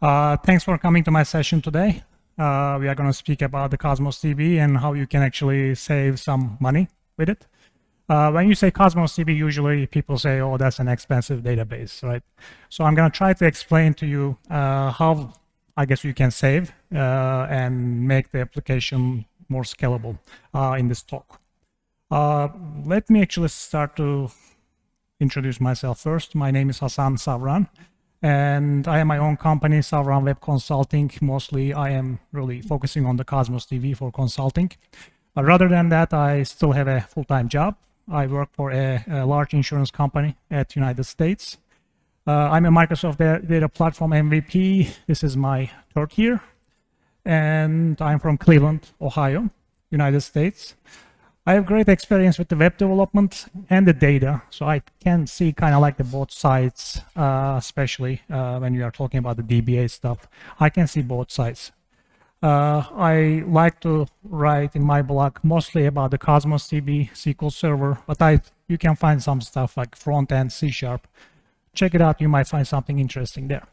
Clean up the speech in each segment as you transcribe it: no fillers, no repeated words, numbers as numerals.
Thanks for coming to my session today. We are going to speak about the Cosmos DB and how you can actually save some money with it. When you say Cosmos DB, usually people say, oh, that's an expensive database, right? So I'm going to try to explain to you how, I guess, you can save and make the application more scalable in this talk. Let me actually start to introduce myself first. My name is Hasan Savran, and I have my own company, Savran Web Consulting. Mostly I am really focusing on the Cosmos DB for consulting. But rather than that, I still have a full-time job. I work for a large insurance company at United States. I'm a Microsoft Data Platform MVP. This is my third year. And I'm from Cleveland, Ohio, United States. I have great experience with the web development and the data, so I can see kind of like the both sides, especially when you are talking about the DBA stuff. I can see both sides. I like to write in my blog mostly about the Cosmos DB SQL Server, but you can find some stuff like front-end C#. Check it out, you might find something interesting there.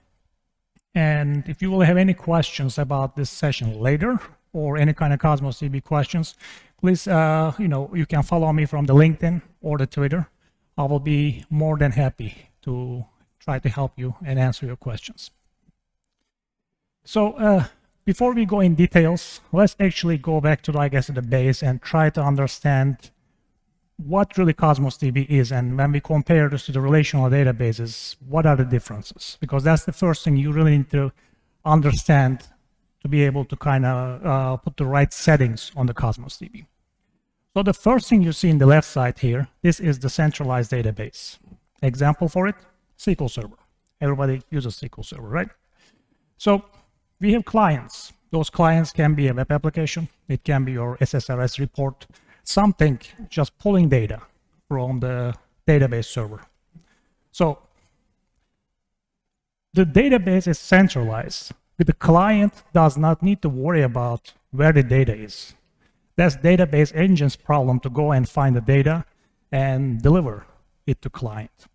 And if you will have any questions about this session later, or any kind of Cosmos DB questions, please, you can follow me from the LinkedIn or the Twitter. I will be more than happy to try to help you and answer your questions. So before we go in details, let's actually go back to, I guess, the base and try to understand what really Cosmos DB is. And when we compare this to the relational databases, what are the differences? Because that's the first thing you really need to understand to be able to kind of put the right settings on the Cosmos DB. So the first thing you see in the left side here, this is the centralized database. Example for it, SQL Server. Everybody uses SQL Server, right? So we have clients. Those clients can be a web application. It can be your SSRS report, something just pulling data from the database server. So the database is centralized. The client does not need to worry about where the data is. That's database engine's problem to go and find the data and deliver it to client.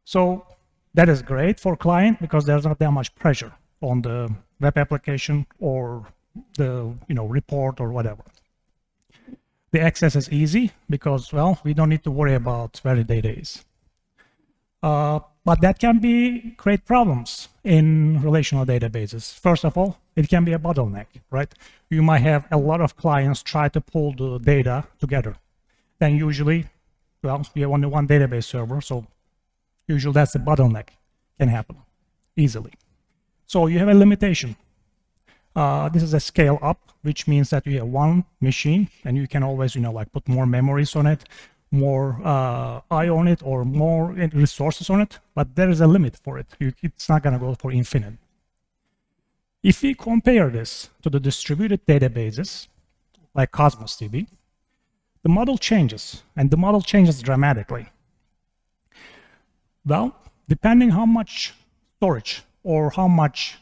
So that is great for client because there's not that much pressure on the web application or the report or whatever. The access is easy because, well, we don't need to worry about where the data is. But that can create problems in relational databases. First of all, it can be a bottleneck, right? You might have a lot of clients try to pull the data together. Then usually, well, you have only one database server, so usually that's the bottleneck can happen easily. So you have a limitation. This is a scale up, which means that you have one machine and you can always, put more memories on it, more I on it, or more resources on it, but there is a limit for it. It's not going to go for infinite. If we compare this to the distributed databases, like Cosmos DB, the model changes, and the model changes dramatically. Well, depending how much storage or how much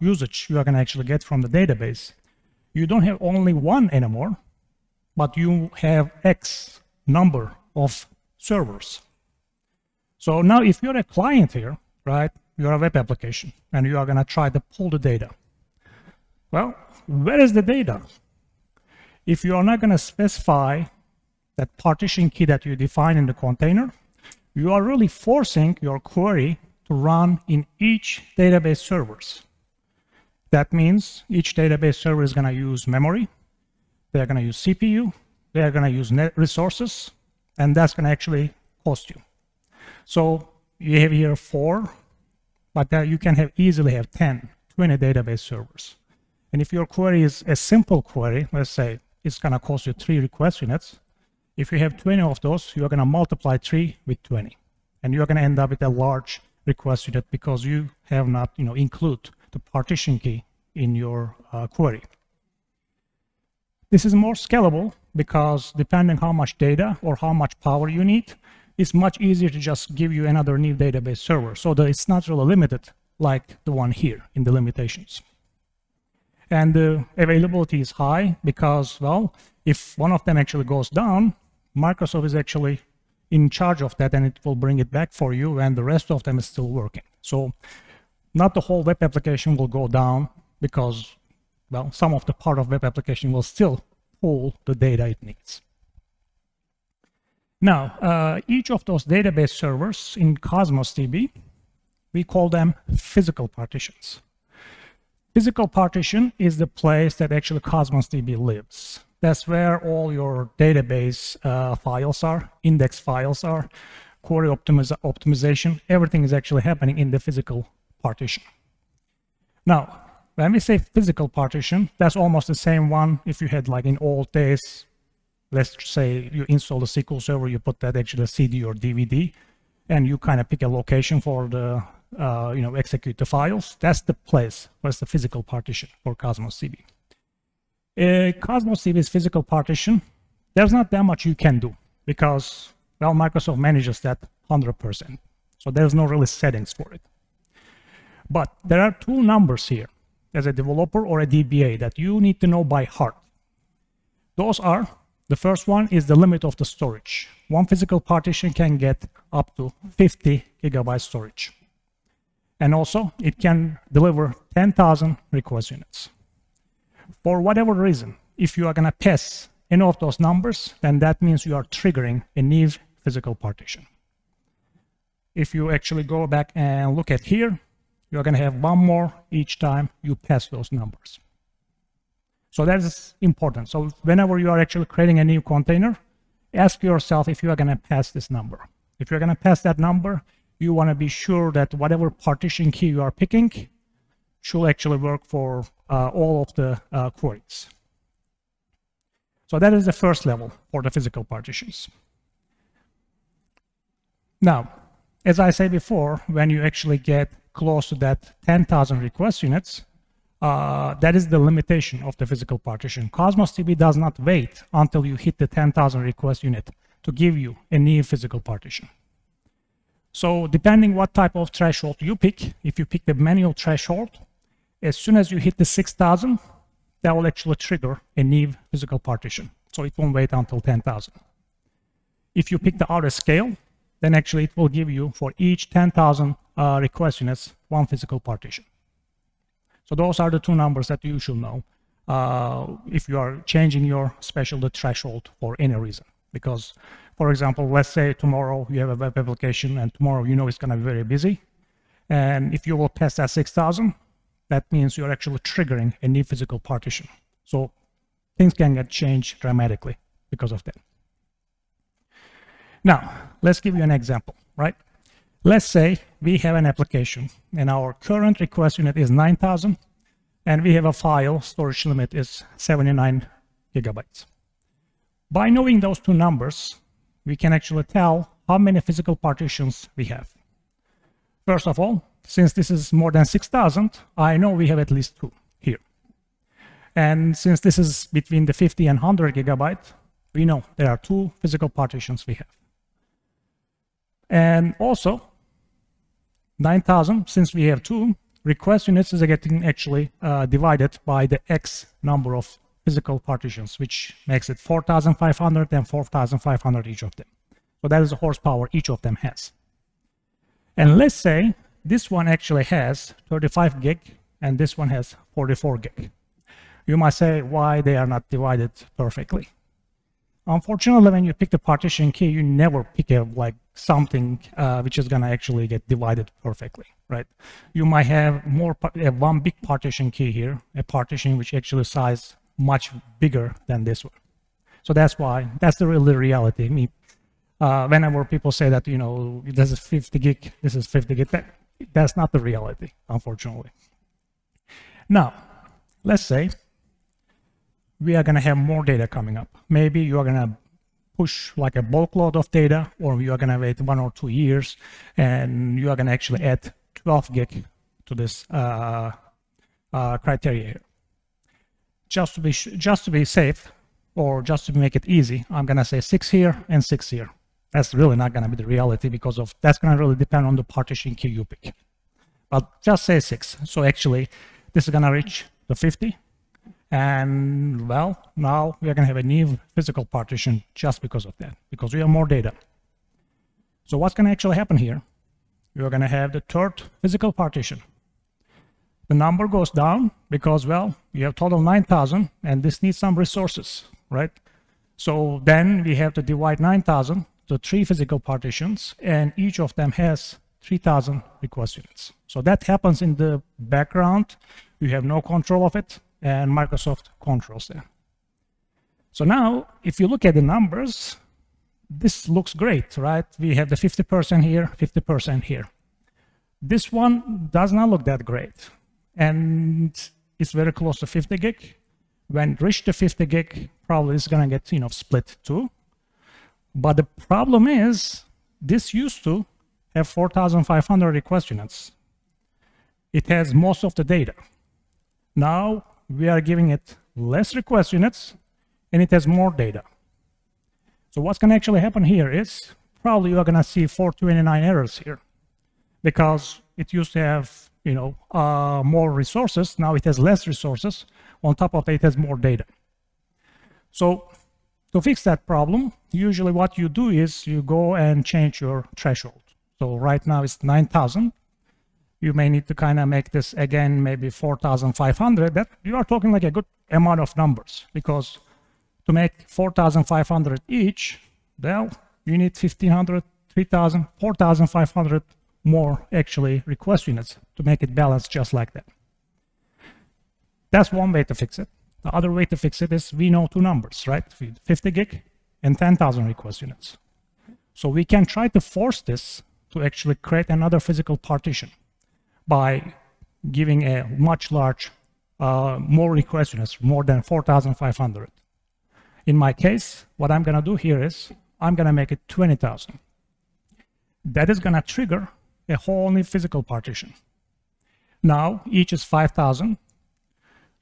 usage you are going to actually get from the database, you don't have only one anymore, but you have X number of servers. So now if you're a client here, right, you're a web application and you are going to try to pull the data. Well, where is the data? If you are not going to specify that partition key that you define in the container, you are really forcing your query to run in each database servers. That means each database server is going to use memory, they're going to use CPU, they're going to use net resources, and that's going to actually cost you. So you have here 4, but you can easily have 10, 20 database servers. And if your query is a simple query, let's say it's going to cost you 3 request units, if you have 20 of those, you're going to multiply 3 with 20. And you're going to end up with a large request unit because you have not include the partition key in your query. This is more scalable because depending how much data or how much power you need, it's much easier to just give you another new database server. So that it's not really limited like the one here in the limitations. And the availability is high because, well, if one of them actually goes down, Microsoft is actually in charge of that and it will bring it back for you and the rest of them is still working. So Not the whole web application will go down because, well, some of the part of web application will still pull the data it needs. Now, each of those database servers in Cosmos DB, we call them physical partitions. Physical partition is the place that actually Cosmos DB lives. That's where all your database files are, index files are, query optimization, everything is actually happening in the physical partition. Now, when we say physical partition, that's almost the same one if you had, like in old days, let's say you install the SQL Server, you put that actually CD or DVD, and you kind of pick a location for the, execute the files. That's the place where's the physical partition for Cosmos DB. Cosmos DB's physical partition, there's not that much you can do because, well, Microsoft manages that 100%. So there's no really settings for it. But there are two numbers here as a developer or a DBA that you need to know by heart. Those are, the first one is the limit of the storage. One physical partition can get up to 50 gigabyte storage. And also, it can deliver 10,000 request units. For whatever reason, if you are going to pass any of those numbers, then that means you are triggering a new physical partition. If you actually go back and look at here, you're going to have one more each time you pass those numbers. So that is important. So whenever you are actually creating a new container, ask yourself if you are going to pass this number. If you're going to pass that number, you want to be sure that whatever partition key you are picking should actually work for all of the queries. So that is the first level for the physical partitions. Now, as I said before, when you actually get close to that 10,000 request units, that is the limitation of the physical partition. Cosmos DB does not wait until you hit the 10,000 request unit to give you a new physical partition. So depending what type of threshold you pick, if you pick the manual threshold, as soon as you hit the 6,000, that will actually trigger a new physical partition. So it won't wait until 10,000. If you pick the auto scale, then actually it will give you for each 10,000 request units, one physical partition. So those are the two numbers that you should know if you are changing your specialty threshold for any reason. Because, for example, let's say tomorrow you have a web application and tomorrow you know it's going to be very busy. And if you will pass that 6,000, that means you're actually triggering a new physical partition. So things can get changed dramatically because of that. Now, let's give you an example, right? Let's say we have an application and our current request unit is 9,000 and we have a file storage limit is 79 gigabytes. By knowing those two numbers, we can actually tell how many physical partitions we have. First of all, since this is more than 6,000, I know we have at least two here. And since this is between the 50 and 100 gigabyte, we know there are two physical partitions we have. And also, 9,000, since we have two, request units is getting actually divided by the X number of physical partitions, which makes it 4,500 and 4,500 each of them. So that is the horsepower each of them has. And let's say this one actually has 35 gig and this one has 44 gig. You might say why they are not divided perfectly. Unfortunately, when you pick the partition key, you never pick a, like something which is going to actually get divided perfectly, right? You might have more one big partition key here, a partition which actually size much bigger than this one. So that's why, that's the real reality. Whenever people say that, you know, this is 50 gig, this is 50 gig, that's not the reality, unfortunately. Now, let's say we are going to have more data coming up. Maybe you are going to push like a bulk load of data, or you are going to wait 1 or 2 years, and you are going to actually add 12 gig to this criteria here. Just to be safe, or just to make it easy, I'm going to say 6 here and 6 here. That's really not going to be the reality because of that's going to really depend on the partition key you pick. But just say 6. So actually, this is going to reach the 50. And well, now we are going to have a new physical partition just because of that, because we have more data. So what's going to actually happen here? We are going to have the third physical partition. the number goes down because, well, you have total 9,000 and this needs some resources, right? So then we have to divide 9,000 to 3 physical partitions, and each of them has 3,000 request units. So that happens in the background. You have no control of it, and Microsoft controls that. So now, if you look at the numbers, this looks great, right? We have the 50% here, 50% here. This one does not look that great, and it's very close to 50 gig. When it reaches the 50 gig, probably it's gonna get, split too. But the problem is, this used to have 4,500 request units. It has most of the data. Now we are giving it less request units, and it has more data. So what's gonna actually happen here is, probably you're gonna see 429 errors here, because it used to have, more resources. Now it has less resources. On top of that, it has more data. So to fix that problem, usually what you do is you go and change your threshold. So right now it's 9,000. You may need to kind of make this again, maybe 4,500. That you are talking like a good amount of numbers, because to make 4,500 each, well, you need 1,500, 3,000, 4,500 more actually request units to make it balance just like that. That's one way to fix it. The other way to fix it is we know two numbers, right? 50 gig and 10,000 request units. So we can try to force this to actually create another physical partition by giving a much large, more request units, more than 4,500. In my case, what I'm gonna do here is I'm gonna make it 20,000. That is gonna trigger a whole new physical partition. Now, each is 5,000.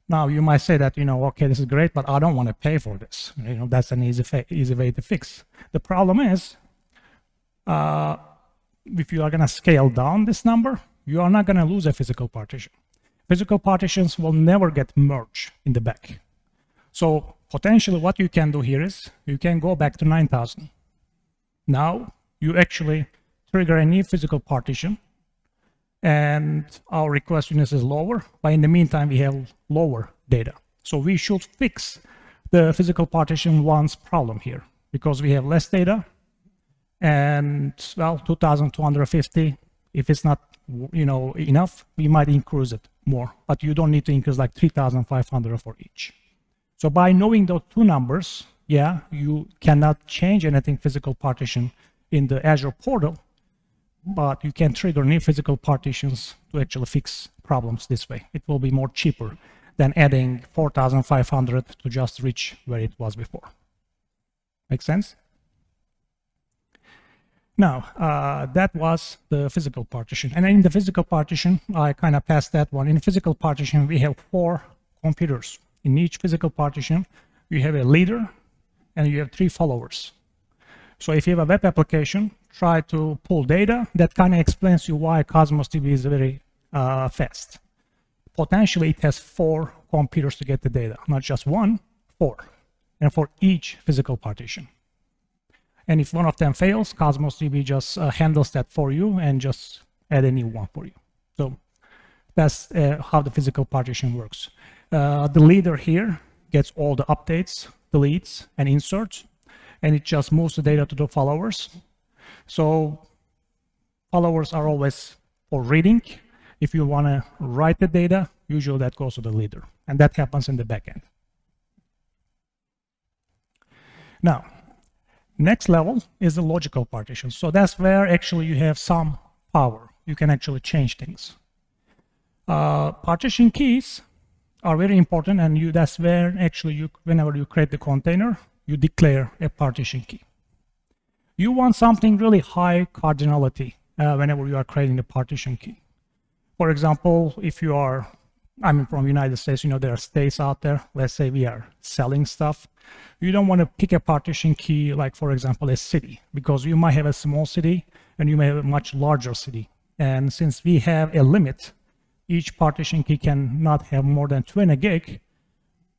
Now, you might say that, okay, this is great, but I don't want to pay for this. That's an easy way to fix. The problem is, if you are going to scale down this number, you are not going to lose a physical partition. Physical partitions will never get merged in the back. So potentially what you can do here is you can go back to 9,000. Now you actually trigger a new physical partition, and our request units is lower, but in the meantime we have lower data. So we should fix the physical partition one's problem here, because we have less data, and well, 2,250, if it's not enough, we might increase it more, but you don't need to increase like 3,500 for each. So by knowing those two numbers, yeah, you cannot change anything physical partition in the Azure portal, but you can trigger new physical partitions to actually fix problems this way. It will be more cheaper than adding 4,500 to just reach where it was before. Make sense? Now, that was the physical partition. And in the physical partition, I kind of passed that one. In the physical partition, we have 4 computers. In each physical partition, you have a leader and you have 3 followers. So if you have a web application, try to pull data. That kind of explains you why Cosmos DB is very fast. Potentially, it has 4 computers to get the data, not just 1, 4, and for each physical partition. And if one of them fails, Cosmos DB just handles that for you and just add a new one for you. So that's how the physical partition works. The leader here gets all the updates, deletes, and inserts, and it just moves the data to the followers. So followers are always for reading. If you want to write the data, usually that goes to the leader, and that happens in the backend. Now, next level is the logical partition. So that's where actually you have some power. You can actually change things. Partition keys are very important, and that's where actually whenever you create the container, you declare a partition key. You want something really high cardinality whenever you are creating the partition key. For example, if you are, I'm from the United States, there are states out there. Let's say we are selling stuff. You don't want to pick a partition key like, for example, a city, because you might have a small city and you may have a much larger city. And since we have a limit, each partition key cannot have more than 20 gig.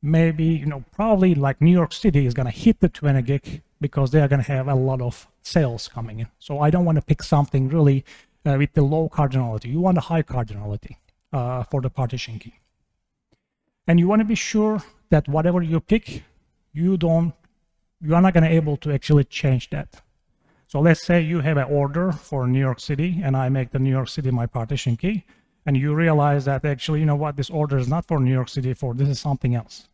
Maybe, probably like New York City is going to hit the 20 gig because they are going to have a lot of sales coming in. So I don't want to pick something really with the low cardinality. You want a high cardinality. for the partition key. And you want to be sure that whatever you pick, you are not going to able to actually change that. So let's say you have an order for New York City, and I make the New York City my partition key, and you realize that actually, you know what, this order is not for New York City, this is something else.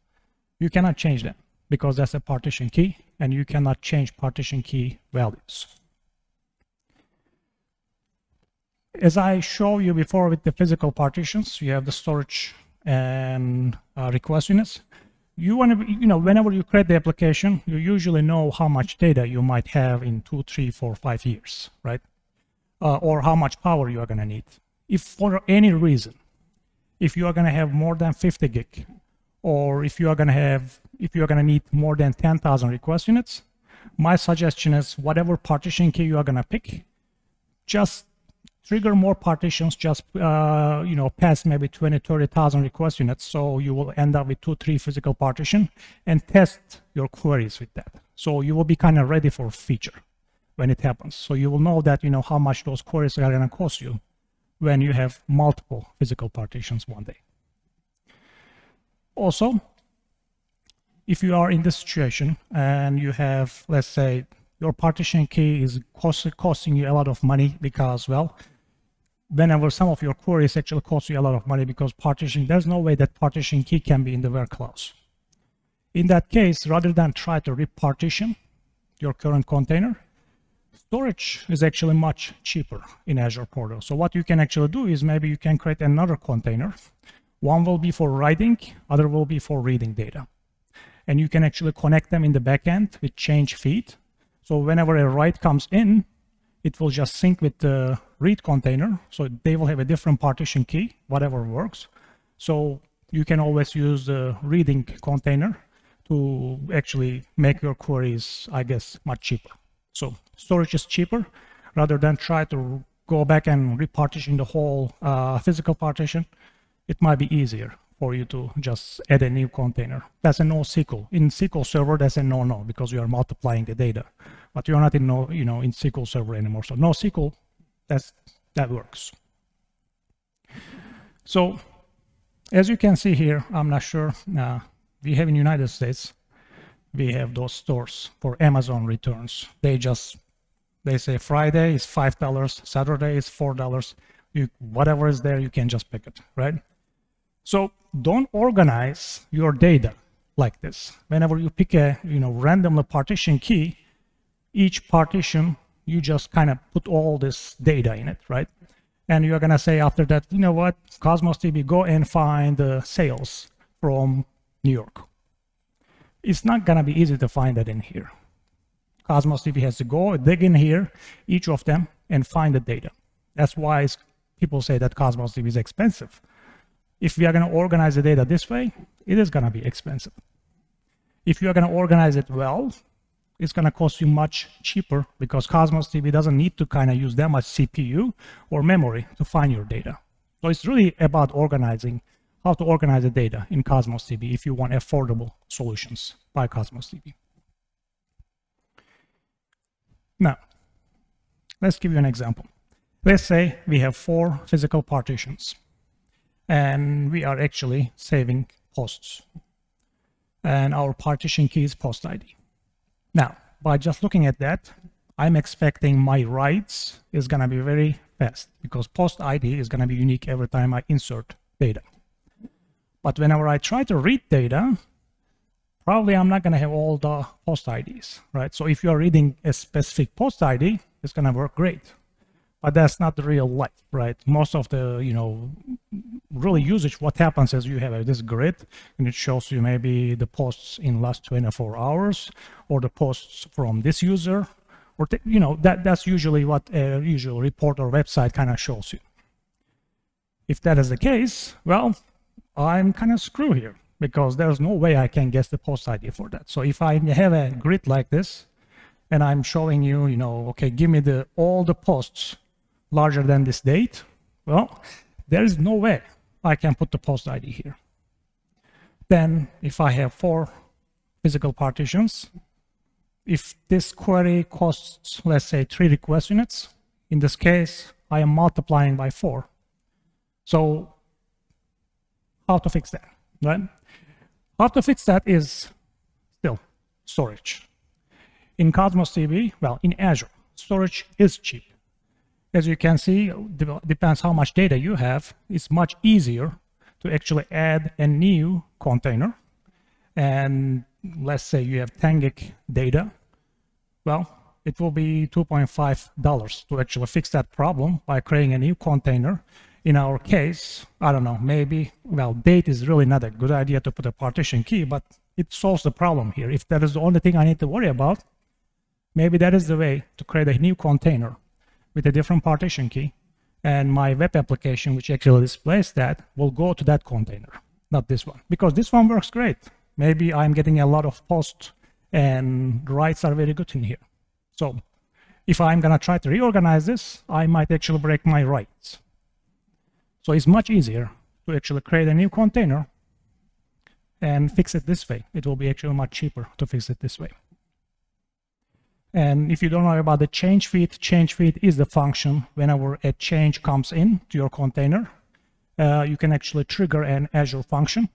You cannot change that because that's a partition key, and you cannot change partition key values. As I showed you before with the physical partitions, you have the storage and request units. You want to, you know, whenever you create the application, you usually know how much data you might have in 2, 3, 4, 5 years, right? Or how much power you are going to need. If for any reason, if you are going to have more than 50 gig, or if you are going to need more than 10,000 request units, my suggestion is whatever partition key you are going to pick, just trigger more partitions, just past maybe 20, 30,000 request units, so you will end up with 2, 3 physical partition, and test your queries with that. So you will be kind of ready for feature when it happens. So you will know that, you know, how much those queries are going to cost you when you have multiple physical partitions one day. Also, if you are in this situation and you have, let's say, your partition key is costing you a lot of money because, well, whenever some of your queries actually cost you a lot of money because partition, there's no way that partition key can be in the where clause. In that case, rather than try to repartition your current container, storage is actually much cheaper in Azure Porto. So what you can actually do is maybe you can create another container. One will be for writing, other will be for reading data. And you can actually connect them in the backend with change feed. So whenever a write comes in, it will just sync with the read container. So they will have a different partition key, whatever works. So you can always use the reading container to actually make your queries, I guess, much cheaper. So storage is cheaper rather than try to go back and repartition the whole physical partition. It might be easier for you to just add a new container. That's a NoSQL. In SQL Server, that's a no-no because you are multiplying the data. But you're not in in SQL Server anymore. So NoSQL, that works. So as you can see here, I'm not sure, we have in the United States, we have those stores for Amazon returns. They say Friday is $5, Saturday is $4. Whatever is there, you can just pick it, right? So don't organize your data like this. Whenever you pick a randomly partition key, each partition, you just kind of put all this data in it, right? And you're going to say after that, you know what, Cosmos DB, go and find the sales from New York. It's not going to be easy to find that in here. Cosmos DB has to go, dig in here, each of them, and find the data. That's why people say that Cosmos DB is expensive. If we are going to organize the data this way, it is going to be expensive. If you are going to organize it well, it's going to cost you much cheaper because Cosmos DB doesn't need to kind of use that much CPU or memory to find your data. So it's really about organizing, how to organize the data in Cosmos DB if you want affordable solutions by Cosmos DB. Now, let's give you an example. Let's say we have 4 physical partitions and we are actually saving posts. And our partition key is post ID. Now, by just looking at that, I'm expecting my writes is going to be very fast because post ID is going to be unique every time I insert data. But whenever I try to read data, probably I'm not going to have all the post IDs, right? So if you're reading a specific post ID, it's going to work great. But that's not the real life, right? Most of the, really usage, what happens is you have this grid and it shows you maybe the posts in last 24 hours or the posts from this user, or, that's usually what a usual report or website kind of shows you. If that is the case, well, I'm kind of screwed here because there's no way I can guess the post ID for that. So if I have a grid like this and I'm showing you, okay, give me all the posts larger than this date, well, there is no way I can put the post ID here. Then if I have 4 physical partitions, if this query costs, let's say 3 request units, in this case, I am multiplying by 4. So how to fix that, right? How to fix that is still storage. In Cosmos DB, well, in Azure, storage is cheap. As you can see, depends how much data you have. It's much easier to actually add a new container. And let's say you have 10 gig data. Well, it will be $2.5 to actually fix that problem by creating a new container. In our case, I don't know, maybe, well, date is really not a good idea to put a partition key, but it solves the problem here. If that is the only thing I need to worry about, maybe that is the way to create a new container with a different partition key, and my web application, which actually displays that, will go to that container, not this one, because this one works great. Maybe I'm getting a lot of posts and writes are very good in here. So if I'm gonna try to reorganize this, I might actually break my writes. So it's much easier to actually create a new container and fix it this way. It will be actually much cheaper to fix it this way. And if you don't know about the change feed is the function whenever a change comes in to your container. You can actually trigger an Azure function,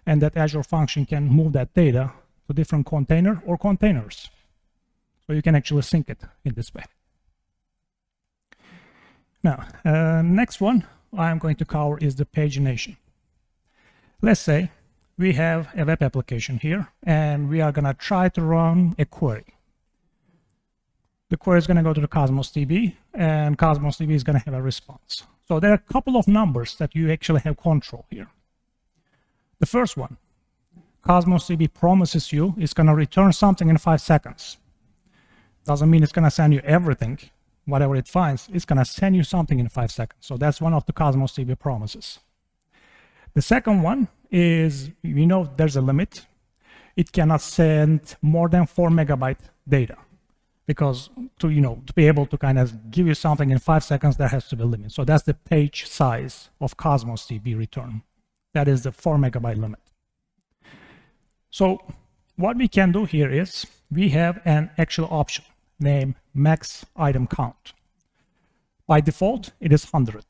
and that Azure function can move that data to different container or containers. So you can actually sync it in this way. Now, next one I'm going to cover is the pagination. Let's say we have a web application here, and we are going to try to run a query. The query is going to go to the Cosmos DB, and Cosmos DB is going to have a response. So there are a couple of numbers that you actually have control here. The first one, Cosmos DB promises you it's going to return something in 5 seconds. Doesn't mean it's going to send you everything, whatever it finds. It's going to send you something in 5 seconds. So that's one of the Cosmos DB promises. The second one is, you know, there's a limit. It cannot send more than 4 megabyte data. Because to be able to kind of give you something in 5 seconds, there has to be a limit. So that's the page size of Cosmos DB return. That is the 4 megabyte limit. So what we can do here is we have an actual option named max item count. By default, it is 100.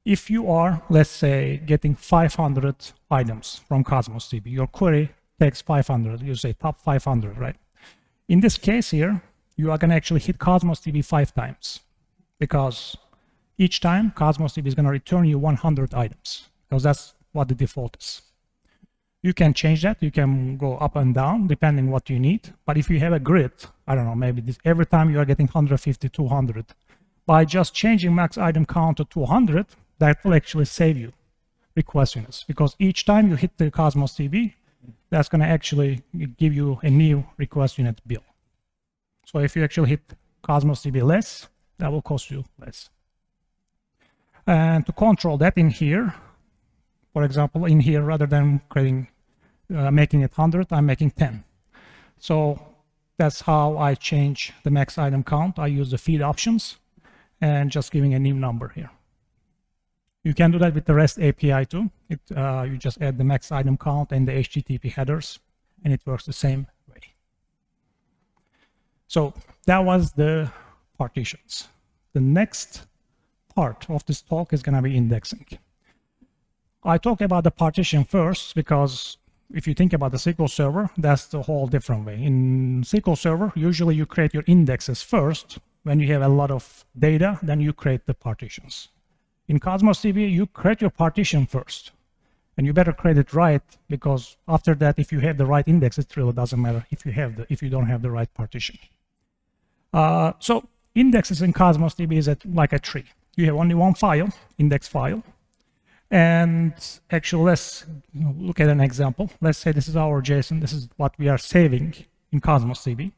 If you are, let's say, getting 500 items from Cosmos DB, your query takes 500. You say top 500, right? In this case here, you are going to actually hit Cosmos DB 5 times, because each time Cosmos DB is going to return you 100 items, because that's what the default is. You can change that. You can go up and down depending what you need. But if you have a grid, I don't know, maybe every time you are getting 150, 200, by just changing max item count to 200, that will actually save you request units, because each time you hit the Cosmos DB, that's going to actually give you a new request unit bill. So if you actually hit Cosmos DB less, that will cost you less. And to control that in here, for example, in here, rather than creating, making it 100, I'm making 10. So that's how I change the max item count. I use the feed options and just giving a new number here. You can do that with the REST API too. You just add the max item count and the HTTP headers, and it works the same way. So that was the partitions. The next part of this talk is going to be indexing. I talk about the partition first because if you think about the SQL Server, that's the whole different way. In SQL Server, usually you create your indexes first. When you have a lot of data, then you create the partitions. In Cosmos DB, you create your partition first, and you better create it right, because after that, if you have the right index, it really doesn't matter if you don't have the right partition. So indexes in Cosmos DB is like a tree. You have only one file, index file, and actually let's look at an example. Let's say this is our JSON. This is what we are saving in Cosmos DB,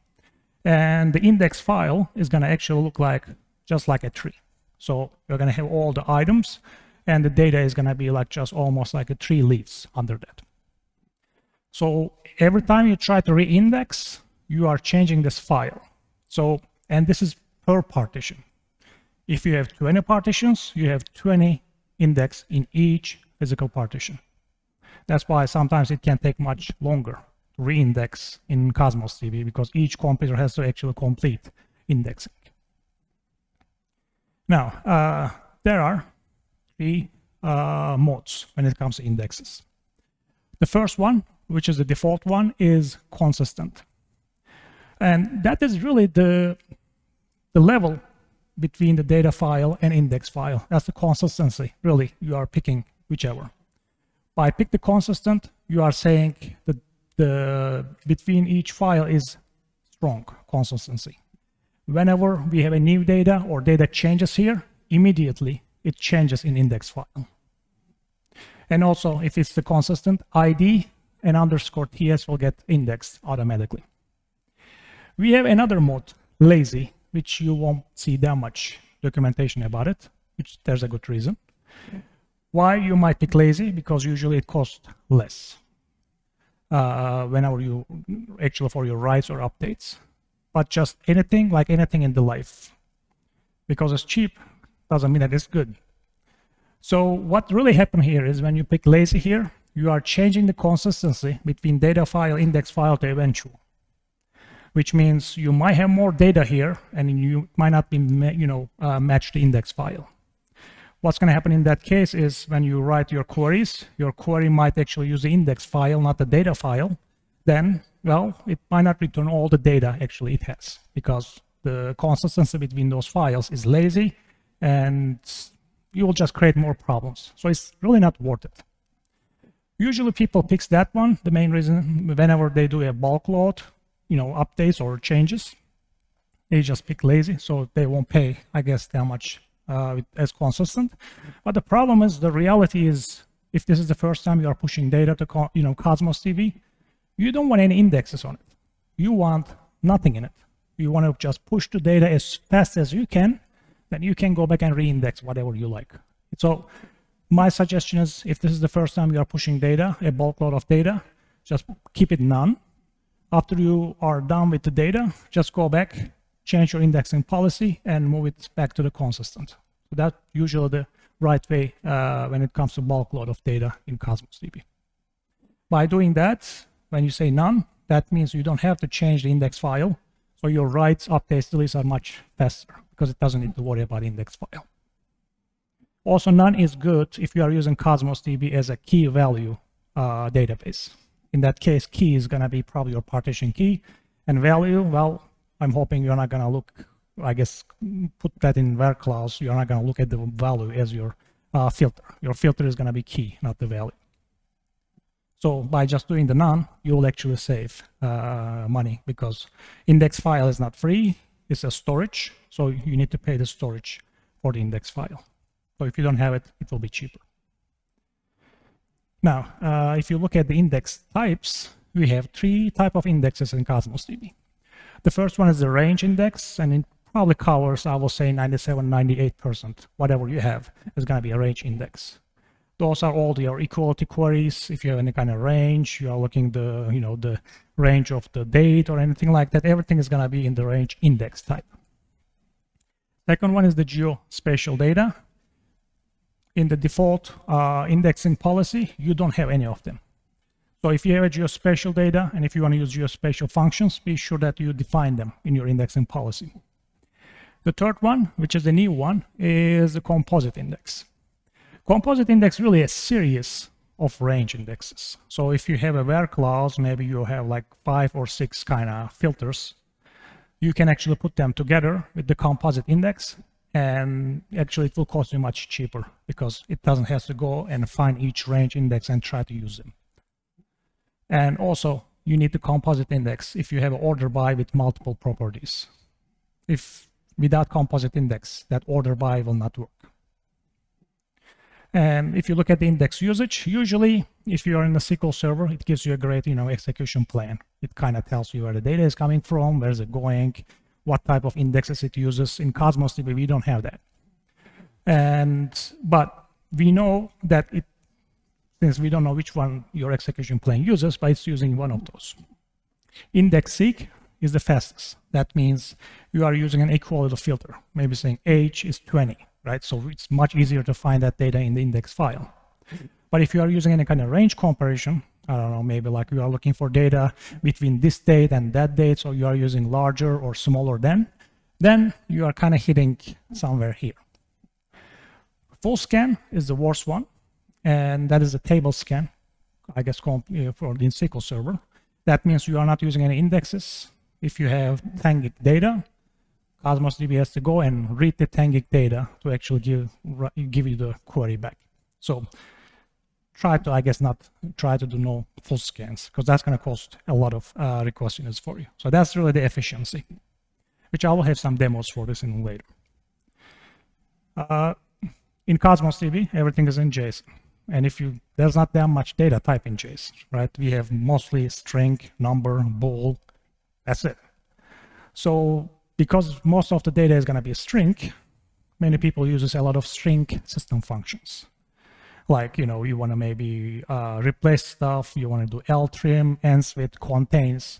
and the index file is going to actually look like just like a tree. So you're going to have all the items, and the data is going to be like just almost like a tree leaves under that. So every time you try to re-index, you are changing this file. So, and this is per partition. If you have 20 partitions, you have 20 index in each physical partition. That's why sometimes it can take much longer to re-index in Cosmos DB, because each computer has to actually complete indexing. Now, there are 3 modes when it comes to indexes. The first one, which is the default one, is consistent. And that is really the level between the data file and index file. That's the consistency, really. You are picking whichever. By pick the consistent, you are saying that the between each file is strong consistency. Whenever we have a new data or data changes here, immediately it changes in index file. And also, if it's the consistent, ID and underscore TS will get indexed automatically. We have another mode, lazy, which you won't see that much documentation about it, which there's a good reason. Why you might pick lazy? Because usually it costs less whenever you actually for your writes or updates. But just anything, like anything in the life, because it's cheap doesn't mean that it's good. So what really happened here is when you pick lazy here, you are changing the consistency between data file, index file to eventual, which means you might have more data here and you might not be, match the index file. What's going to happen in that case is when you write your queries, your query might actually use the index file, not the data file. Then, well, it might not return all the data actually it has, because the consistency between those files is lazy and you will just create more problems. So it's really not worth it. Usually people pick that one. The main reason, whenever they do a bulk load, updates or changes, they just pick lazy, so they won't pay, I guess, that much as consistent. But the problem is, the reality is, if this is the first time you are pushing data to Cosmos DB, you don't want any indexes on it. You want nothing in it. You want to just push the data as fast as you can, then you can go back and re-index whatever you like. So my suggestion is, if this is the first time you are pushing data, a bulk load of data, just keep it none. After you are done with the data, just go back, change your indexing policy, and move it back to the consistent. So that's usually the right way when it comes to bulk load of data in Cosmos DB. By doing that, when you say none, that means you don't have to change the index file. So your writes, updates, deletes are much faster because it doesn't need to worry about index file. Also, none is good if you are using Cosmos DB as a key value database. In that case, key is going to be probably your partition key, and value, well, I'm hoping you're not going to look, I guess, put that in var clause. You're not going to look at the value as your filter. Your filter is going to be key, not the value. So by just doing the none, you will actually save money, because index file is not free. It's a storage. So you need to pay the storage for the index file. So if you don't have it, it will be cheaper. Now, if you look at the index types, we have 3 types of indexes in Cosmos DB. The first one is the range index, and it probably covers, I will say, 97, 98%. Whatever you have is going to be a range index. Those are all your equality queries. If you have any kind of range, you are looking the range of the date or anything like that, everything is going to be in the range index type. Second one is the geospatial data. In the default indexing policy, you don't have any of them. So if you have a geospatial data, and if you want to use geospatial functions, be sure that you define them in your indexing policy. The third one, which is the new one, is the composite index. Composite index really a series of range indexes. So if you have a where clause, maybe you have like 5 or 6 kind of filters, you can actually put them together with the composite index, and actually it will cost you much cheaper because it doesn't have to go and find each range index and try to use them. And also, you need the composite index if you have an order by with multiple properties. If without composite index, that order by will not work. And if you look at the index usage, usually if you're in a SQL server, it gives you a great execution plan. It kind of tells you where the data is coming from, where's it going, what type of indexes it uses. In Cosmos DB, we don't have that. But we know that since we don't know which one your execution plan uses, but it's using one of those. Index seek is the fastest. That means you are using an equality filter, maybe saying age is 20, right? So it's much easier to find that data in the index file. But if you are using any kind of range comparison, I don't know, maybe like you are looking for data between this date and that date, so you are using larger or smaller than, then you are kind of hitting somewhere here. Full scan is the worst one. and that is a table scan, I guess, for the SQL Server. That means you are not using any indexes. If you have 10 gig data, Cosmos DB has to go and read the 10 gig data to actually give you the query back. So try to, I guess, not try to do no full scans, because that's going to cost a lot of request units for you. So that's really the efficiency, which I will have some demos for this in later. In Cosmos DB, everything is in JSON. And there's not that much data type in JSON, right? We have mostly string, number, bool, that's it. So because most of the data is going to be a string, many people use a lot of string system functions. Like, you want to maybe replace stuff, you want to do ltrim, ends with, contains.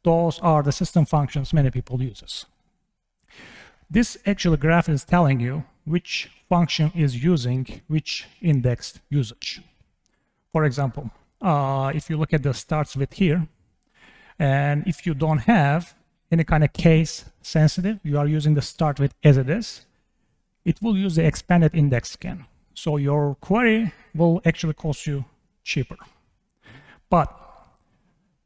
Those are the system functions many people use. This actual graph is telling you which function is using which indexed usage. For example, if you look at the starts with here, and if you don't have any kind of case sensitive, you are using the start with as it is, it will use the expanded index scan. So your query will actually cost you cheaper. But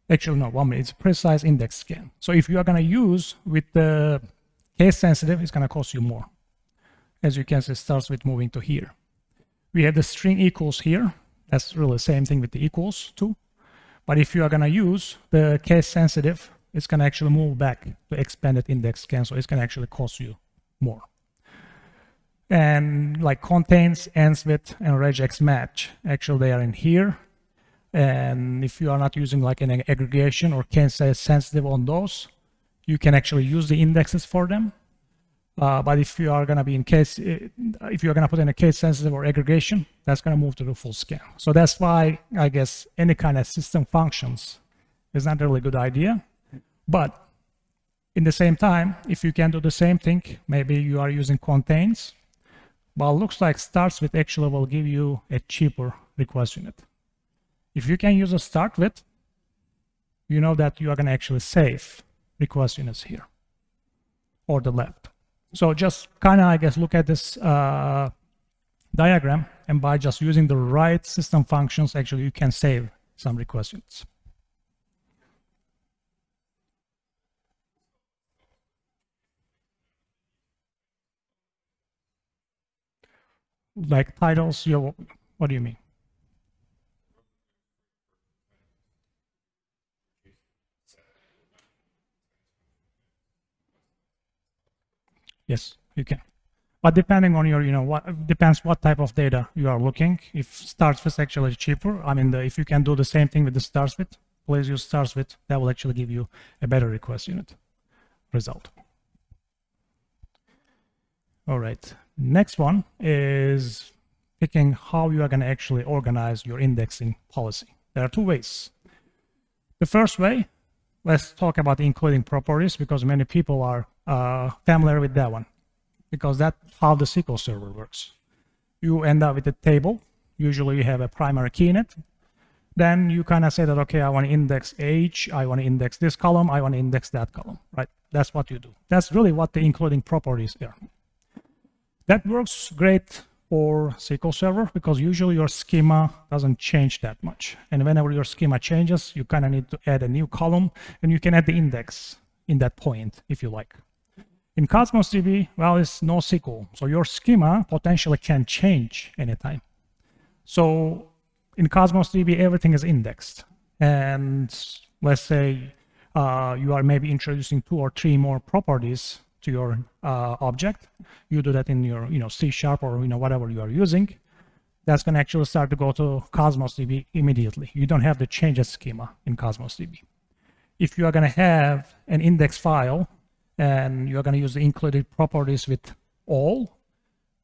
actually, no, 1 minute, it's a precise index scan. So if you are going to use with the case sensitive, it's going to cost you more. As you can see, it starts with moving to here. We have the string equals here. That's really the same thing with the equals too. But if you are going to use the case sensitive, it's going to actually move back to expanded index scan. So it's going to actually cost you more. And like contains, ends with, and regex match, actually they are in here. And if you are not using like an aggregation or case sensitive on those, you can actually use the indexes for them. But if you are going to be if you're going to put in a case sensitive or aggregation, that's going to move to the full scan. So that's why I guess any kind of system functions is not really a good idea. But in the same time, if you can do the same thing, maybe you are using contains, but it looks like starts with actually will give you a cheaper request unit. If you can use a start with, you know that you are going to actually save request units here or the left. So just kind of, I guess, look at this diagram, and by just using the right system functions, actually you can save some request units. Like titles, what do you mean? Yes, you can. But depending on your, depends what type of data you are looking. If starts with actually cheaper, I mean, if you can do the same thing with the starts with, please use starts with. That will actually give you a better request unit result. All right. Next one is picking how you are going to actually organize your indexing policy. There are two ways. The first way, let's talk about including properties, because many people are familiar with that one, because that's how the SQL Server works. You end up with a table. Usually you have a primary key in it. Then you kind of say that, okay, I want to index age, I want to index this column, I want to index that column, right? That's what you do. That's really what the including properties are. That works great for SQL Server because usually your schema doesn't change that much. And whenever your schema changes, you kind of need to add a new column, and you can add the index in that point if you like. In Cosmos DB, well, it's NoSQL, so your schema potentially can change anytime. So in Cosmos DB, everything is indexed. And let's say you are maybe introducing 2 or 3 more properties to your object. You do that in your C# or whatever you are using. That's going to actually start to go to Cosmos DB immediately. You don't have to change a schema in Cosmos DB. If you are going to have an index file and you are going to use the included properties with all,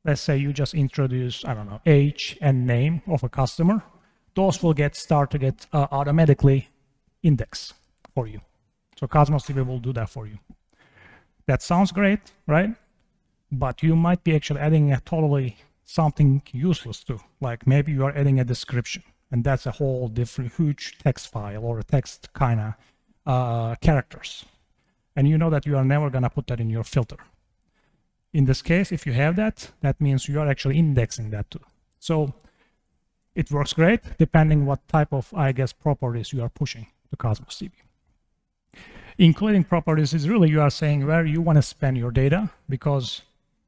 let's say you just introduce, I don't know, age and name of a customer, those will start to get automatically indexed for you. So Cosmos DB will do that for you. That sounds great, right? But you might be actually adding a totally something useless too. Like maybe you are adding a description, and that's a whole different huge text file or a text kind of characters. And you know that you are never going to put that in your filter. In this case, if you have that, that means you are actually indexing that too. So it works great depending what type of, I guess, properties you are pushing to Cosmos DB. Including properties is really you are saying where you want to spend your data because,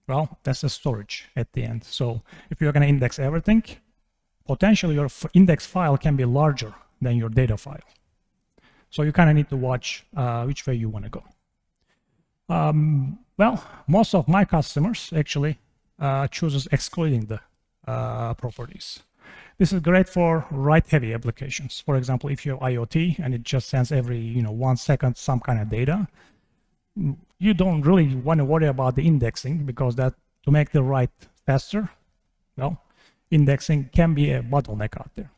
well, that's the storage at the end. So if you're going to index everything, potentially your index file can be larger than your data file. So you kind of need to watch which way you want to go. Well, most of my customers actually chooses excluding the properties. This is great for write-heavy applications. For example, if you have IoT and it just sends every 1 second some kind of data, you don't really want to worry about the indexing because that to make the write faster, well, indexing can be a bottleneck out there.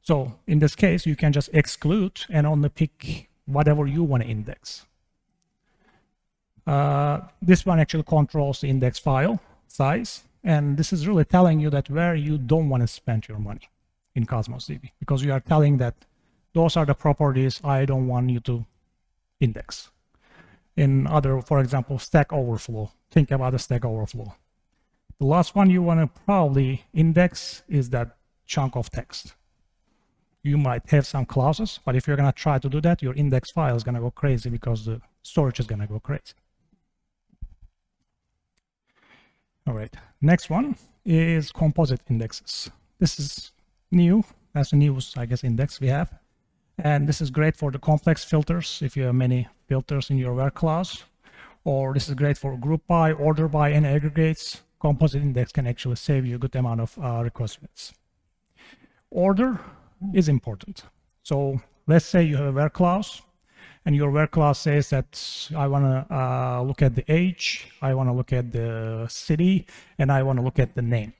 So in this case, you can just exclude and only pick whatever you want to index. This one actually controls the index file size. And this is really telling you that where you don't want to spend your money in Cosmos DB, because you are telling that those are the properties I don't want you to index. In other, for example, Stack Overflow, think about the Stack Overflow. The last one you want to probably index is that chunk of text. You might have some clauses, but if you're going to try to do that, your index file is going to go crazy because the storage is going to go crazy. All right, next one is Composite Indexes. This is new. That's the newest, I guess, index we have. And this is great for the complex filters if you have many filters in your where clause. Or this is great for group by, order by, and aggregates. Composite index can actually save you a good amount of request units. Order is important. So let's say you have a where clause. And your where clause says that I want to look at the age, I want to look at the city, and I want to look at the name.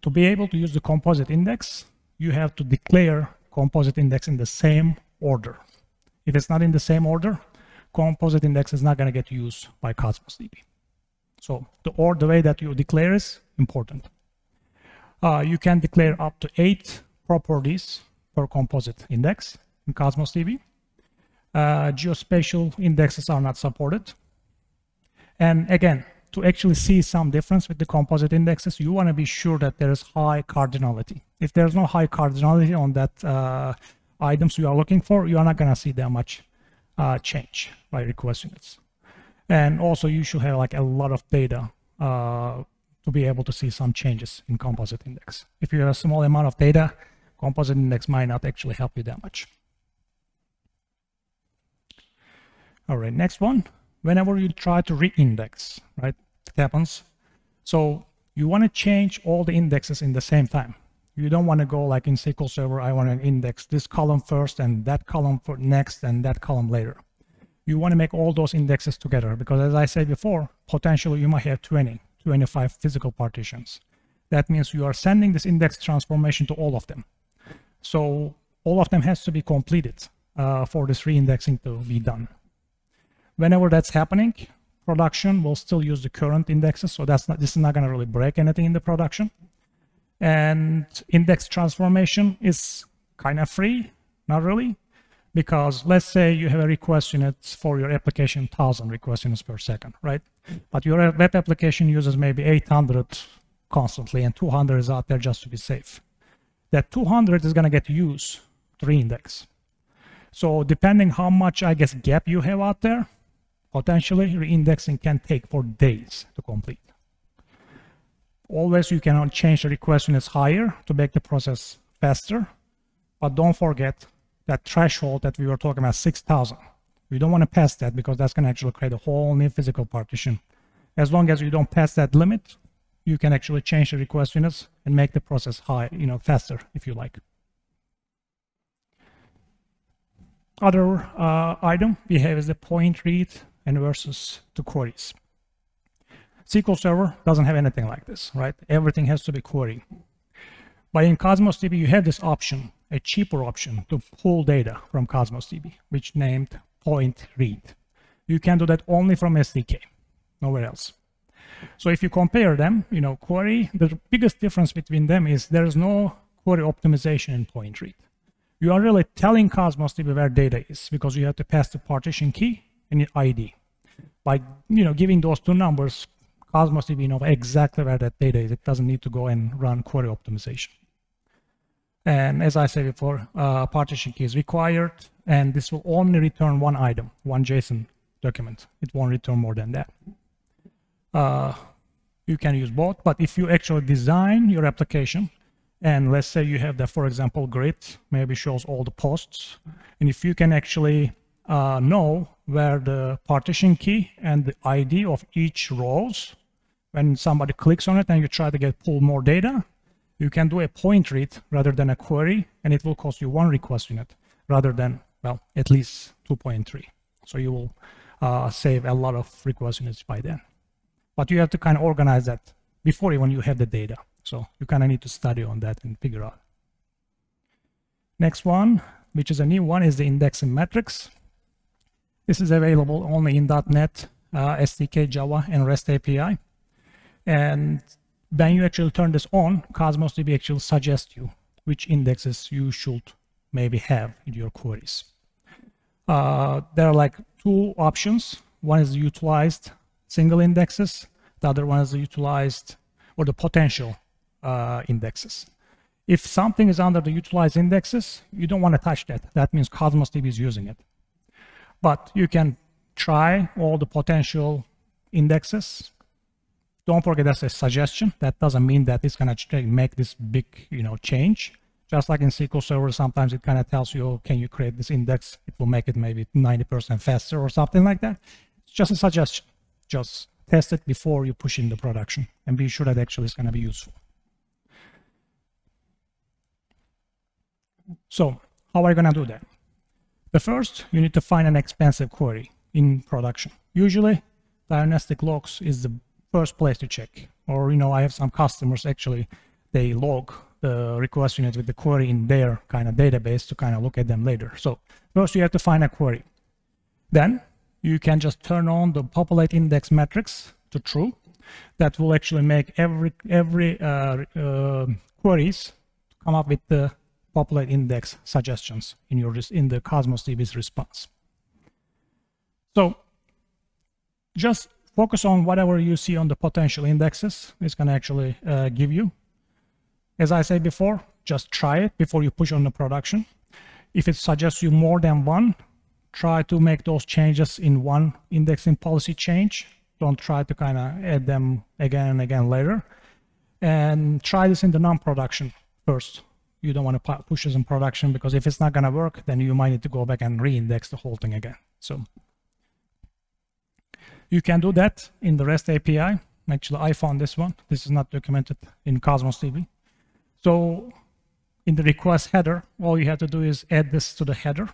To be able to use the composite index, you have to declare composite index in the same order. If it's not in the same order, composite index is not going to get used by Cosmos DB. So the way that you declare is important. You can declare up to 8 properties per composite index in Cosmos DB. Geospatial indexes are not supported. And again, to actually see some difference with the composite indexes, you want to be sure that there is high cardinality. If there's no high cardinality on that items you are looking for, you are not going to see that much change by request units. And also you should have like a lot of data to be able to see some changes in composite index. If you have a small amount of data, composite index might not actually help you that much. All right, next one. Whenever you try to re-index, right, it happens. So you want to change all the indexes in the same time. You don't want to go like in SQL Server, I want to index this column first and that column for next and that column later. You want to make all those indexes together because as I said before, potentially you might have 20, 25 physical partitions. That means you are sending this index transformation to all of them. So all of them has to be completed for this re-indexing to be done. Whenever that's happening, production will still use the current indexes, so this is not going to really break anything in the production. And index transformation is kind of free, not really, because let's say you have a request unit for your application, 1,000 request units per second, right? But your web application uses maybe 800 constantly, and 200 is out there just to be safe. That 200 is going to get used to re-index. So depending how much, I guess, gap you have out there, potentially re-indexing can take for days to complete. Always you can change the request units higher to make the process faster, but don't forget that threshold that we were talking about, 6,000. We don't want to pass that because that's going to actually create a whole new physical partition. As long as you don't pass that limit, you can actually change the request units and make the process faster if you like. Other item we have is the point read and versus to queries. SQL Server doesn't have anything like this, right? Everything has to be query. But in Cosmos DB, you have this option, a cheaper option to pull data from Cosmos DB, which named point read. You can do that only from SDK, nowhere else. So if you compare them, query, the biggest difference between them is there is no query optimization in point read. You are really telling Cosmos DB where data is because you have to pass the partition key and your ID. By giving those two numbers, Cosmos DB knows exactly where that data is. It doesn't need to go and run query optimization. And as I said before, partition key is required, and this will only return one item, one JSON document. It won't return more than that. You can use both, but if you actually design your application, and let's say you have that, for example, grid, maybe shows all the posts, and if you can actually know where the partition key and the ID of each rows, when somebody clicks on it and you try to pull more data, you can do a point read rather than a query, and it will cost you one request unit rather than, well, at least 2.3. So you will save a lot of request units by then. But you have to kind of organize that before even you have the data. So you kind of need to study on that and figure out. Next one, which is a new one, is the indexing metrics. This is available only in .NET, SDK, Java, and REST API. And when you actually turn this on, Cosmos DB actually suggests you which indexes you should maybe have in your queries. There are like two options. One is utilized single indexes. The other one is the utilized or the potential indexes. If something is under the utilized indexes, you don't want to touch that. That means Cosmos DB is using it. But you can try all the potential indexes. Don't forget that's a suggestion. That doesn't mean that it's going to make this big, change. Just like in SQL Server, sometimes it kind of tells you, oh, can you create this index? It will make it maybe 90% faster or something like that. It's just a suggestion. Just test it before you push into production and be sure that actually it's going to be useful. So how are you going to do that? The first, you need to find an expensive query in production. Usually, diagnostic logs is the first place to check. Or, I have some customers actually, they log the request unit with the query in their kind of database to kind of look at them later. So first you have to find a query. Then you can just turn on the populate index metrics to true. That will actually make every queries come up with the populate index suggestions in the Cosmos DB's response. So just focus on whatever you see on the potential indexes. It's going to actually give you. As I said before, just try it before you push on the production. If it suggests you more than one, try to make those changes in one indexing policy change. Don't try to kind of add them again and again later. And try this in the non-production first. You don't want to push this in production, because if it's not going to work, then you might need to go back and re-index the whole thing again. So you can do that in the REST API. Actually, I found this one. This is not documented in Cosmos DB. So in the request header, all you have to do is add this to the header.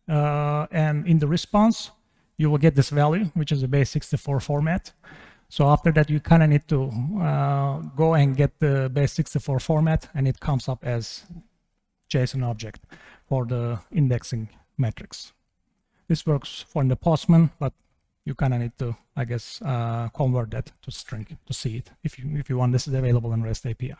And in the response, you will get this value, which is a base64 format. So after that, you kind of need to go and get the base64 format, and it comes up as JSON object for the indexing metrics. This works for the Postman, but you kind of need to, I guess, convert that to string to see it if you want. This is available in REST API.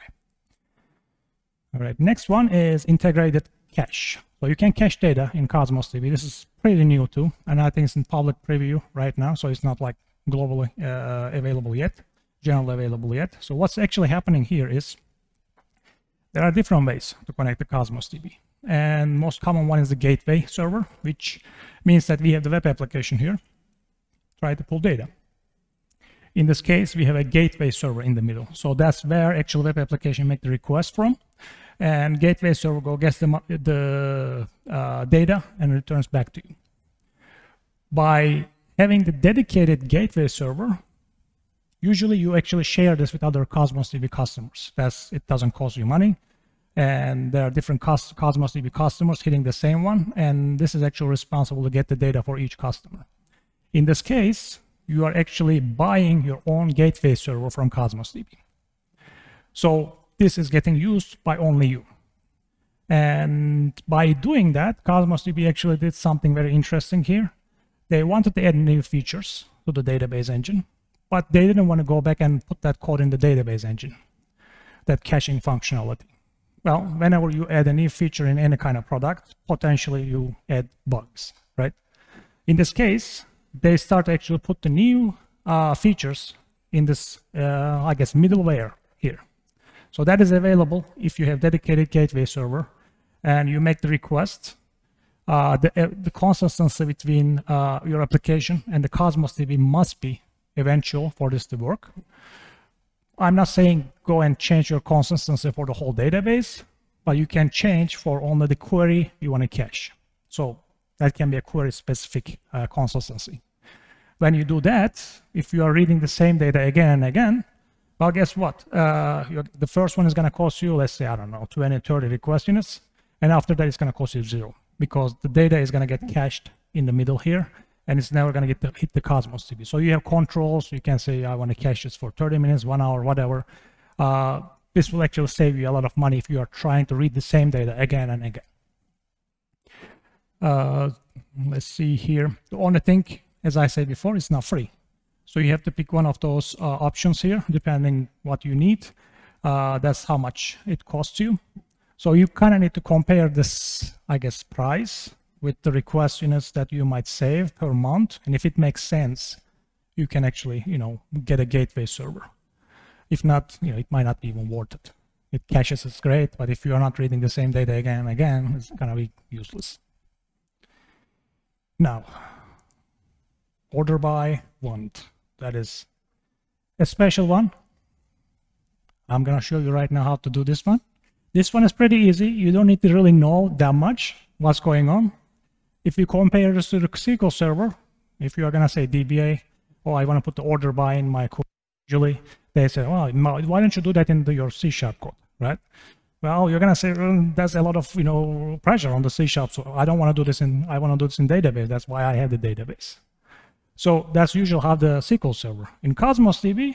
All right, next one is integrated cache. So you can cache data in Cosmos DB. This is pretty new too, and I think it's in public preview right now, so it's not like globally available yet, generally available yet. So what's actually happening here is there are different ways to connect to Cosmos DB. And most common one is the gateway server, which means that we have the web application here, try to pull data. In this case, we have a gateway server in the middle. So that's where actual web application make the request from. And gateway server gets the data and returns back to you. By having the dedicated gateway server, usually you actually share this with other Cosmos DB customers. It doesn't cost you money. And there are different Cosmos DB customers hitting the same one. And this is actually responsible to get the data for each customer. In this case, you are actually buying your own gateway server from Cosmos DB. So this is getting used by only you. And by doing that, Cosmos DB actually did something very interesting here. They wanted to add new features to the database engine, but they didn't want to go back and put that code in the database engine, that caching functionality. Well, whenever you add a new feature in any kind of product, potentially you add bugs, right? In this case, they start to actually put the new features in this, I guess, middleware here. So that is available if you have dedicated gateway server and you make the request, the consistency between your application and the Cosmos DB must be eventual for this to work. I'm not saying go and change your consistency for the whole database, but you can change for only the query you want to cache. So that can be a query-specific consistency. When you do that, if you are reading the same data again and again, well, guess what? The first one is going to cost you, let's say, I don't know, 20, 30 request units. And after that, it's going to cost you 0 because the data is going to get cached in the middle here, and it's never going to hit the Cosmos DB. So you have controls. You can say, I want to cache this for 30 minutes, 1 hour, whatever. This will actually save you a lot of money if you are trying to read the same data again and again. Let's see here. The only thing, as I said before, it's not free. So you have to pick one of those options here, depending what you need. That's how much it costs you. So you kind of need to compare this, I guess, price with the request units that you might save per month. And if it makes sense, you can actually, get a gateway server. If not, it might not be even worth it. It caches is great, but if you are not reading the same data again and again, it's going to be useless. Now, order by want. That is a special one. I'm going to show you right now how to do this one. This one is pretty easy. You don't need to really know that much what's going on. If you compare this to the SQL Server, if you are going to say DBA, I want to put the order by in my code, usually they say, well, why don't you do that into your C# code, right? Well, you're going to say, there's a lot of, pressure on the C#, so I don't want to do this I want to do this in database. That's why I have the database. So that's usually how the SQL Server. In Cosmos DB,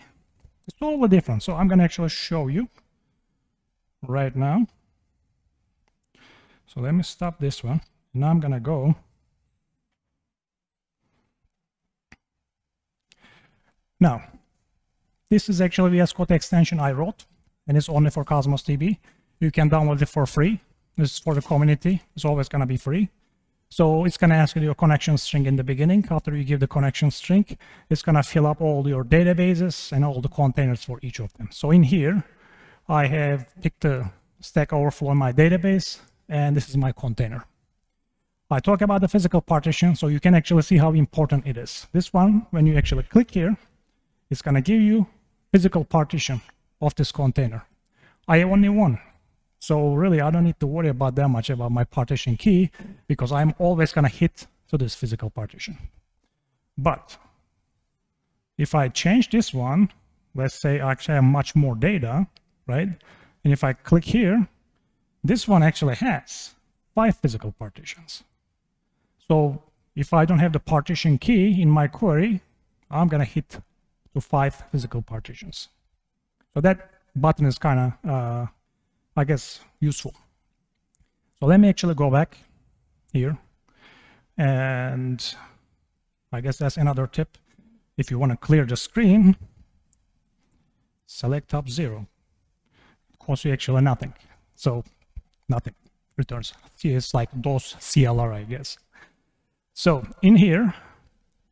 it's totally different. So I'm going to actually show you right now. So let me stop this one. Now I'm going to go. Now, this is actually VS Code extension I wrote, and it's only for Cosmos DB. You can download it for free. This is for the community. It's always going to be free. So it's going to ask you your connection string in the beginning. After you give the connection string, it's going to fill up all your databases and all the containers for each of them. So in here, I have picked the Stack Overflow in my database, and this is my container. I talk about the physical partition, so you can actually see how important it is. This one, when you actually click here, it's going to give you physical partition of this container. I have only one. So really, I don't need to worry about that much about my partition key because I'm always going to hit to this physical partition. But if I change this one, let's say I actually have much more data, right? And if I click here, this one actually has 5 physical partitions. So if I don't have the partition key in my query, I'm going to hit to 5 physical partitions. So that button is kind of, I guess, useful. So let me actually go back here. And I guess that's another tip. If you want to clear the screen, select top 0. It costs you actually nothing. So nothing returns. It's like those CLR, I guess. So in here,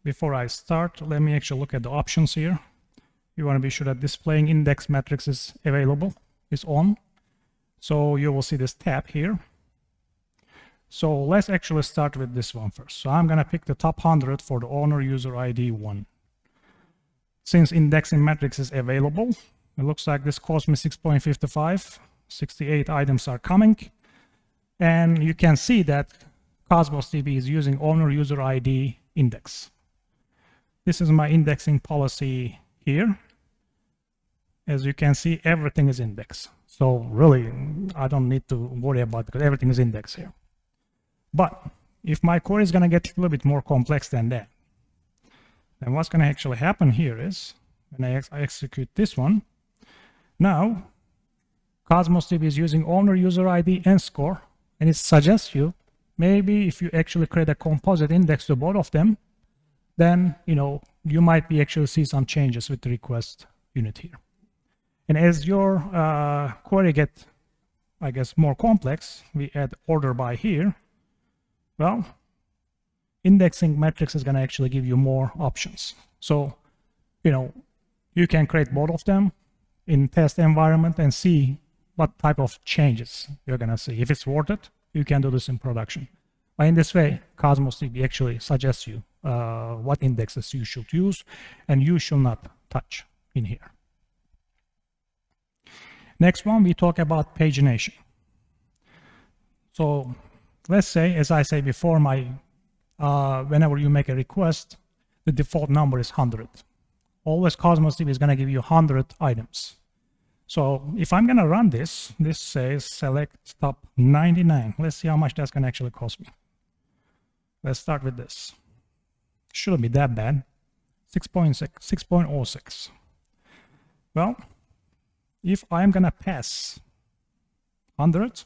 before I start, let me actually look at the options here. You want to be sure that displaying index matrix is available, is on. So you will see this tab here. So let's actually start with this one first. So I'm going to pick the top 100 for the owner user ID 1. Since indexing matrix is available, it looks like this cost me 6.55. 68 items are coming. And you can see that Cosmos DB is using owner user ID index. This is my indexing policy here. As you can see, everything is indexed. So really, I don't need to worry about it because everything is indexed here. But if my query is going to get a little bit more complex than that, then what's going to actually happen here is when I execute this one, now Cosmos DB is using owner user ID and score, and it suggests you maybe if you actually create a composite index to both of them, then you might be actually see some changes with the request unit here. And as your query get, I guess, more complex, we add order by here. Well, indexing matrix is going to actually give you more options. So, you can create both of them in test environment and see what type of changes you're going to see. If it's worth it, you can do this in production. But in this way, Cosmos DB actually suggests you what indexes you should use and you should not touch in here. Next one, we talk about pagination. So let's say, as I say before, whenever you make a request, the default number is 100. Always Cosmos DB is going to give you 100 items. So if I'm going to run this, this says select top 99. Let's see how much that's going to actually cost me. Let's start with this. Shouldn't be that bad. 6.06. Well, if I'm going to pass 100,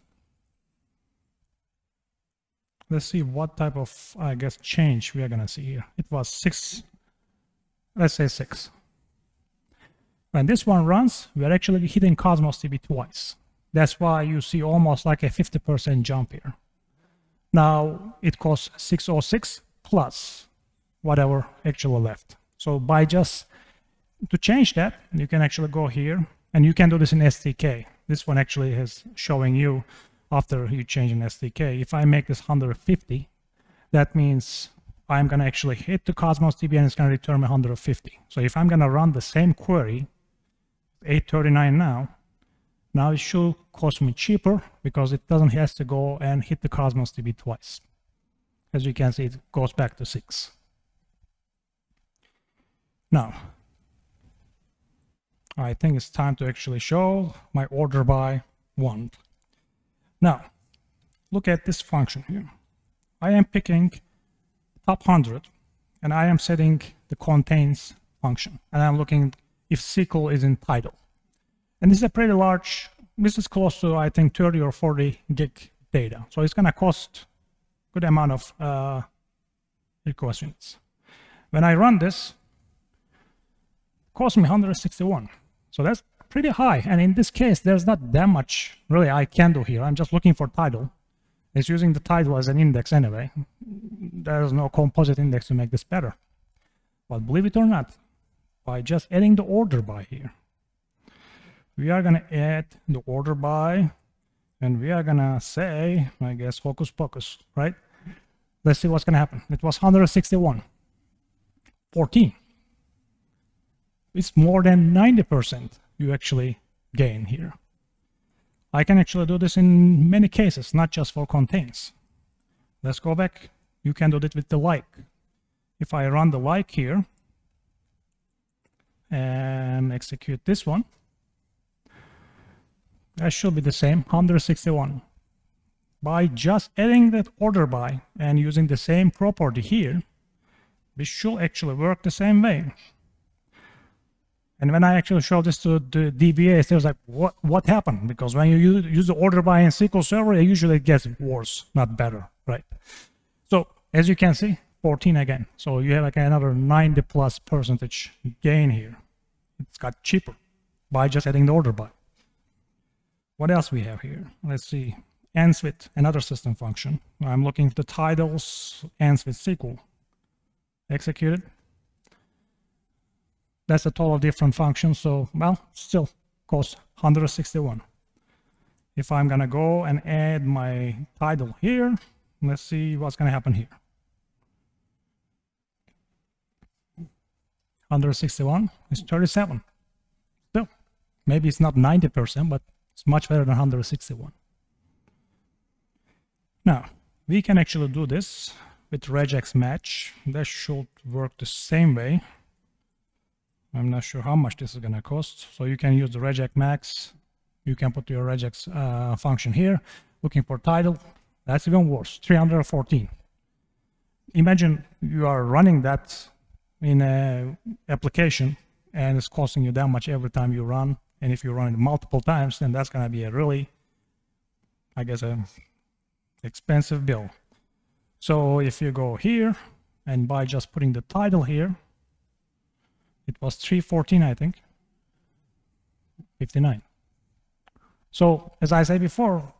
let's see what type of, I guess, change we are going to see here. It was 6, let's say 6. When this one runs, we are actually hitting Cosmos DB twice. That's why you see almost like a 50% jump here. Now, it costs 606 plus whatever actually left. So by just, to change that, you can actually go here, and you can do this in SDK. This one actually is showing you after you change in SDK. If I make this 150, that means I'm going to actually hit the Cosmos DB and it's going to return me 150. So if I'm going to run the same query, 839 now it should cost me cheaper because it doesn't have to go and hit the Cosmos DB twice. As you can see, it goes back to 6. Now, I think it's time to actually show my order by 1. Now, look at this function here. I am picking top 100, and I am setting the contains function, and I'm looking if SQL is in title. And this is a pretty large, this is close to, I think, 30 or 40 gig data. So it's going to cost a good amount of request units. When I run this, it costs me 161. So that's pretty high. And in this case, there's not that much really I can do here. I'm just looking for title. It's using the title as an index anyway. There's no composite index to make this better. But believe it or not, by just adding the order by here, we are going to add the order by, and we are going to say, I guess, hocus pocus, right? Let's see what's going to happen. It was 161. 14. It's more than 90% you actually gain here. I can actually do this in many cases, not just for contains. Let's go back. You can do it with the like. If I run the like here and execute this one, that should be the same, 161. By just adding that order by and using the same property here, this should actually work the same way. And when I actually show this to the DBAs, they was like, what happened? Because when you use the order by in SQL Server, it usually gets worse, not better, right? So as you can see, 14 again. So you have like another 90+% gain here. It's got cheaper by just adding the order by. What else we have here? Let's see. Ends with another system function. I'm looking for the titles, ends with SQL. Executed. That's a total different function, so, well, still costs 161. If I'm going to go and add my title here, let's see what's going to happen here. 161 is 37. Still, maybe it's not 90%, but it's much better than 161. Now, we can actually do this with regex match. That should work the same way. I'm not sure how much this is going to cost. So you can use the regex max. You can put your regex function here, looking for title. That's even worse, 314. Imagine you are running that in an application and it's costing you that much every time you run. And if you run it multiple times, then that's going to be a really, I guess, a expensive bill. So if you go here and by just putting the title here, it was 314, I think, 59. So as I said before,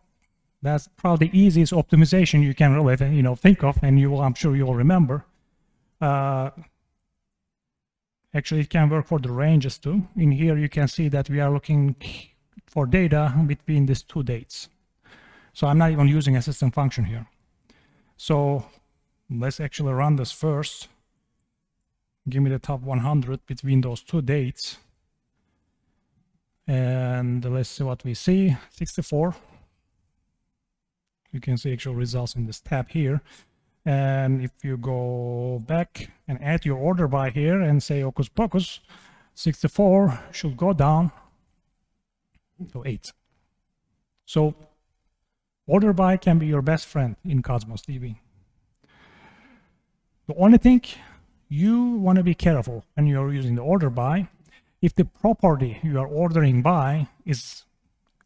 that's probably the easiest optimization you can really, think of, and I'm sure you will remember. Actually, it can work for the ranges too. In here, you can see that we are looking for data between these two dates. So I'm not even using a system function here. So let's actually run this first. Give me the top 100 between those two dates. And let's see what we see. 64. You can see actual results in this tab here. And if you go back and add your order by here and say Hocus Pocus, 64 should go down to 8. So order by can be your best friend in Cosmos DB. The only thing you want to be careful when you're using the order by, if the property you are ordering by is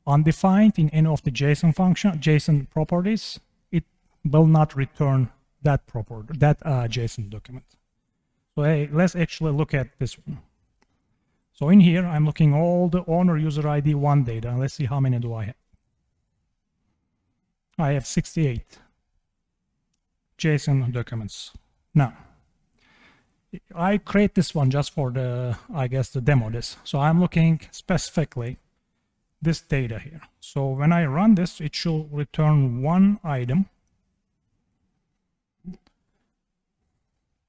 undefined in any of the JSON properties, it will not return that JSON document. So hey, let's actually look at this one. So in here, I'm looking all the owner user ID 1 data. Let's see how many do I have. I have 68 JSON documents. Now, I create this one just for the, I guess, the demo this. So I'm looking specifically this data here. So when I run this, it should return one item.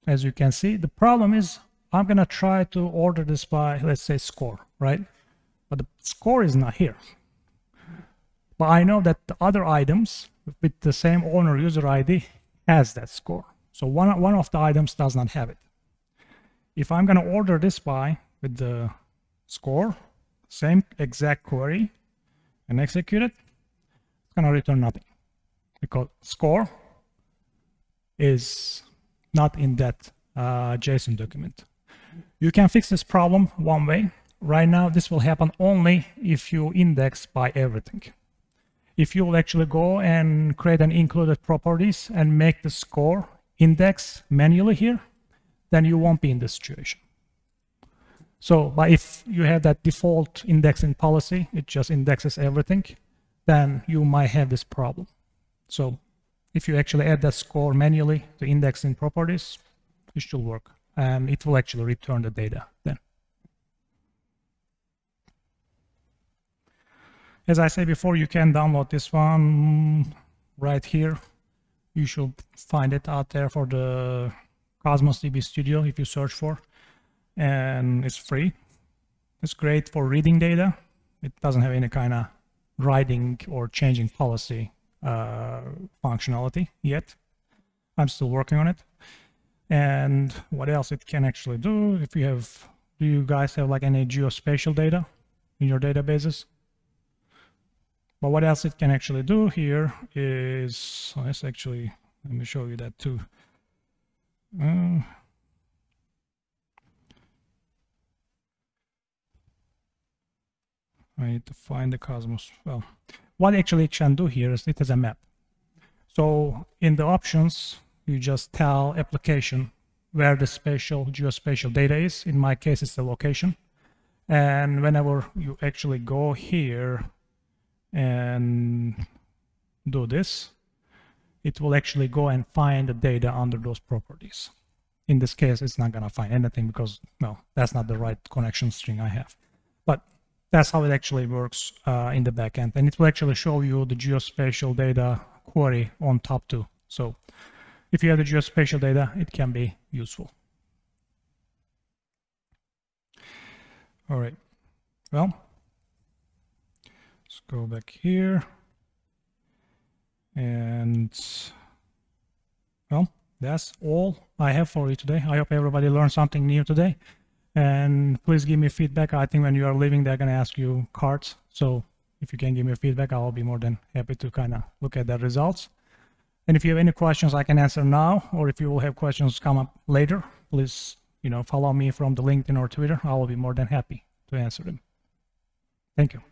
As you can see, the problem is I'm going to try to order this by, let's say, score, right? But the score is not here. But I know that the other items with the same owner user ID has that score. So one of the items does not have it. If I'm going to order this by with the score, same exact query, and execute it, it's going to return nothing because score is not in that JSON document. You can fix this problem one way. Right now, this will happen only if you index by everything. If you will actually go and create an included properties and make the score index manually here, then you won't be in this situation. So, but if you have that default indexing policy, it just indexes everything, then you might have this problem. So if you actually add that score manually to indexing properties, it should work. And it will actually return the data then. As I said before, you can download this one right here. You should find it out there for the Cosmos DB Studio if you search for. And it's free. It's great for reading data. It doesn't have any kind of writing or changing policy functionality yet. I'm still working on it. And what else it can actually do? If you have, do you guys have like any geospatial data in your databases? But what else it can actually do here is, let's actually, let me show you that too. I need to find the Cosmos. Well, what actually it can do here is it has a map. So in the options, you just tell application where the geospatial data is. In my case, it's the location. And whenever you actually go here and do this, it will actually go and find the data under those properties. In this case, it's not going to find anything because, well, that's not the right connection string I have. But that's how it actually works in the backend. And it will actually show you the geospatial data query on top too. So if you have the geospatial data, it can be useful. All right. Well, let's go back here. And, well, that's all I have for you today. I hope everybody learned something new today. And please give me feedback. I think when you are leaving, they're going to ask you cards. So if you can give me feedback, I'll be more than happy to kind of look at the results. And if you have any questions, I can answer now, or if you will have questions come up later, please, follow me from the LinkedIn or Twitter. I will be more than happy to answer them. Thank you.